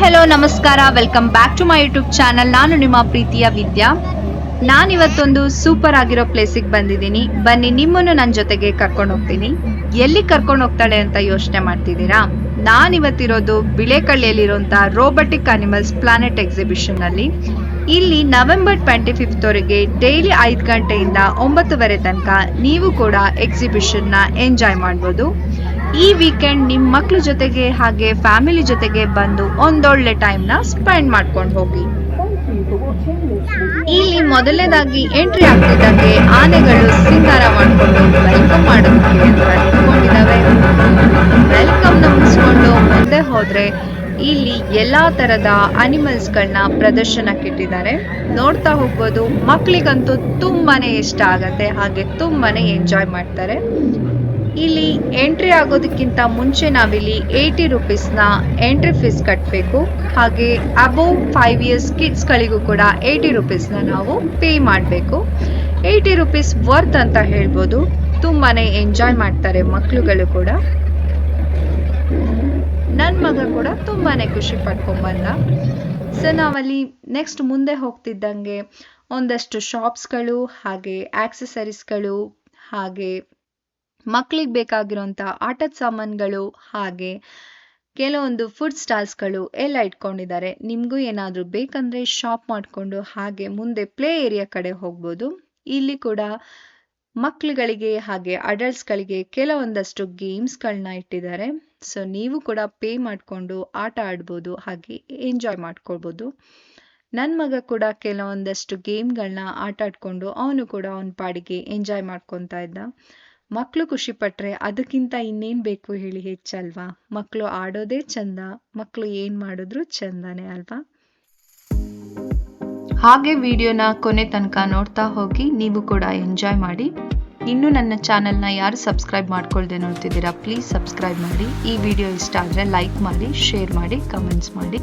Hello ನಮಸ್ಕಾರ, welcome back to my YouTube channel. ನಾನು ನಿಮ್ಮ ಪ್ರೀತಿಯ ವಿದ್ಯಾ. ನಾನಿವತ್ತೊಂದು ಸೂಪರ್ ಆಗಿರೋ ಪ್ಲೇಸಿಗೆ ಬಂದಿದ್ದೀನಿ. ಬನ್ನಿ, ನಿಮ್ಮನ್ನು ನನ್ನ ಜೊತೆಗೆ ಕರ್ಕೊಂಡು ಹೋಗ್ತೀನಿ. ಎಲ್ಲಿ ಕರ್ಕೊಂಡು ಹೋಗ್ತಾಳೆ ಅಂತ ಯೋಚನೆ ಮಾಡ್ತಿದ್ದೀರಾ? ನಾನಿವತ್ತಿರೋದು ಬಿಳೆಕಳ್ಳಿಯಲ್ಲಿರುವಂಥ ರೋಬೋಟಿಕ್ ಅನಿಮಲ್ಸ್ ಪ್ಲಾನೆಟ್ ಎಕ್ಸಿಬಿಷನ್ ಅಲ್ಲಿ. ಇಲ್ಲಿ ನವೆಂಬರ್ 25 ವರೆಗೆ ಡೈಲಿ 5 ಗಂಟೆಯಿಂದ 9 ತನಕ ನೀವು ಕೂಡ ಎಕ್ಸಿಬಿಷನ್ ನ ಎಂಜಾಯ್ ಮಾಡ್ಬೋದು. ಈ ವೀಕೆಂಡ್ ನಿಮ್ಮ ಮಕ್ಳ ಜೊತೆಗೆ ಹಾಗೆ ಫ್ಯಾಮಿಲಿ ಜೊತೆಗೆ ಬಂದು ಒಂದೊಳ್ಳೆ ಟೈಮ್ ನ ಸ್ಪೆಂಡ್ ಮಾಡ್ಕೊಂಡು ಹೋಗಿ. ಇಲ್ಲಿ ಮೊದಲನೇದಾಗಿ ಎಂಟ್ರಿ ಆಗ್ತಿದ್ದಂಗೆ ಆನೆಗಳು ಸಿಂಗಾರ ಮಾಡಿಕೊಂಡು ವೆಲ್ಕಮ್ ಮಾಡೋದಕ್ಕೆ ಅಂತ ನಿಂತ್ಕೊಂಡಿದ್ದಾವೆ. ವೆಲ್ಕಮ್ ನ ಮುಗಿಸ್ಕೊಂಡು ಮುಂದೆ ಹೋದ್ರೆ ಇಲ್ಲಿ ಎಲ್ಲಾ ತರದ ಅನಿಮಲ್ಸ್ ಗಳನ್ನ ಪ್ರದರ್ಶನಕ್ಕೆ ಇಟ್ಟಿದ್ದಾರೆ. ನೋಡ್ತಾ ಹೋಗ್ಬೋದು. ಮಕ್ಳಿಗಂತೂ ತುಂಬಾನೇ ಇಷ್ಟ ಆಗತ್ತೆ, ಹಾಗೆ ತುಂಬಾನೇ ಎಂಜಾಯ್ ಮಾಡ್ತಾರೆ. ಇಲ್ಲಿ ಎಂಟ್ರಿ ಆಗೋದಕ್ಕಿಂತ ಮುಂಚೆ ನಾವಿಲ್ಲಿ 80 ರುಪೀಸ್ನ ಎಂಟ್ರಿ ಫೀಸ್ ಕಟ್ಟಬೇಕು. ಹಾಗೆ ಅಬೋವ್ 5 ಇಯರ್ಸ್ ಕಿಡ್ಸ್ ಗಳಿಗೂ ಕೂಡ 80 ರುಪೀಸ್ನ ನಾವು ಪೇ ಮಾಡಬೇಕು. 80 ರುಪೀಸ್ ವರ್ತ್ ಅಂತ ಹೇಳ್ಬೋದು. ತುಂಬಾನೇ ಎಂಜಾಯ್ ಮಾಡ್ತಾರೆ ಮಕ್ಳುಗಳು ಕೂಡ. ನನ್ನ ಮಗ ಕೂಡ ತುಂಬಾನೇ ಖುಷಿ ಪಡ್ಕೊಂಡ್ಬಂದ. ಸೊ ನಾವಲ್ಲಿ ನೆಕ್ಸ್ಟ್ ಮುಂದೆ ಹೋಗ್ತಿದ್ದಂಗೆ ಒಂದಷ್ಟು ಶಾಪ್ಸ್ಗಳು ಹಾಗೆ ಆಕ್ಸೆಸರೀಸ್ಗಳು ಹಾಗೆ ಮಕ್ಕಳಿಗೆ ಬೇಕಾಗಿರೋಂಥ ಆಟದ ಸಾಮಾನುಗಳು ಹಾಗೆ ಕೆಲವೊಂದು ಫುಡ್ ಸ್ಟಾಲ್ಸ್ಗಳು ಎಲ್ಲ ಇಟ್ಕೊಂಡಿದ್ದಾರೆ. ನಿಮಗೂ ಏನಾದರೂ ಬೇಕಂದ್ರೆ ಶಾಪ್ ಮಾಡಿಕೊಂಡು ಹಾಗೆ ಮುಂದೆ ಪ್ಲೇ ಏರಿಯಾ ಕಡೆ ಹೋಗ್ಬೋದು. ಇಲ್ಲಿ ಕೂಡ ಮಕ್ಕಳುಗಳಿಗೆ ಹಾಗೆ ಅಡಲ್ಟ್ಸ್ಗಳಿಗೆ ಕೆಲವೊಂದಷ್ಟು ಗೇಮ್ಸ್ಗಳನ್ನ ಇಟ್ಟಿದ್ದಾರೆ. ಸೊ ನೀವು ಕೂಡ ಪೇ ಮಾಡಿಕೊಂಡು ಆಟ ಆಡ್ಬೋದು ಹಾಗೆ ಎಂಜಾಯ್ ಮಾಡ್ಕೊಳ್ಬೋದು. ನನ್ನ ಮಗ ಕೂಡ ಕೆಲವೊಂದಷ್ಟು ಗೇಮ್ಗಳನ್ನ ಆಟ ಆಡ್ಕೊಂಡು ಅವನು ಕೂಡ ಅವನ ಪಾಡಿಗೆ ಎಂಜಾಯ್ ಮಾಡ್ಕೊತಾ ಇದ್ದ. ಮಕ್ಕಳು ಖುಷಿ ಪಟ್ರೆ ಅದಕ್ಕಿಂತ ಇನ್ನೇನು ಬೇಕು ಹೇಳಿ, ಹೆಚ್ಚಲ್ವಾ? ಮಕ್ಕಳು ಆಡೋದೇ ಚಂದ, ಮಕ್ಕಳು ಏನು ಮಾಡಿದ್ರು ಚಂದನೇ ಅಲ್ವಾ? ಹಾಗೆ ವಿಡಿಯೋನ ಕೊನೆ ತನಕ ನೋಡ್ತಾ ಹೋಗಿ, ನೀವು ಕೂಡ ಎಂಜಾಯ್ ಮಾಡಿ. ಇನ್ನು ನನ್ನ ಚಾನಲ್ನ ಯಾರು ಸಬ್ಸ್ಕ್ರೈಬ್ ಮಾಡ್ಕೊಳ್ದೆ ನೋಡ್ತಿದ್ದೀರಾ, ಪ್ಲೀಸ್ ಸಬ್ಸ್ಕ್ರೈಬ್ ಮಾಡಿ. ಈ ವಿಡಿಯೋ ಇಷ್ಟ ಆದರೆ ಲೈಕ್ ಮಾಡಿ, ಶೇರ್ ಮಾಡಿ, ಕಮೆಂಟ್ಸ್ ಮಾಡಿ.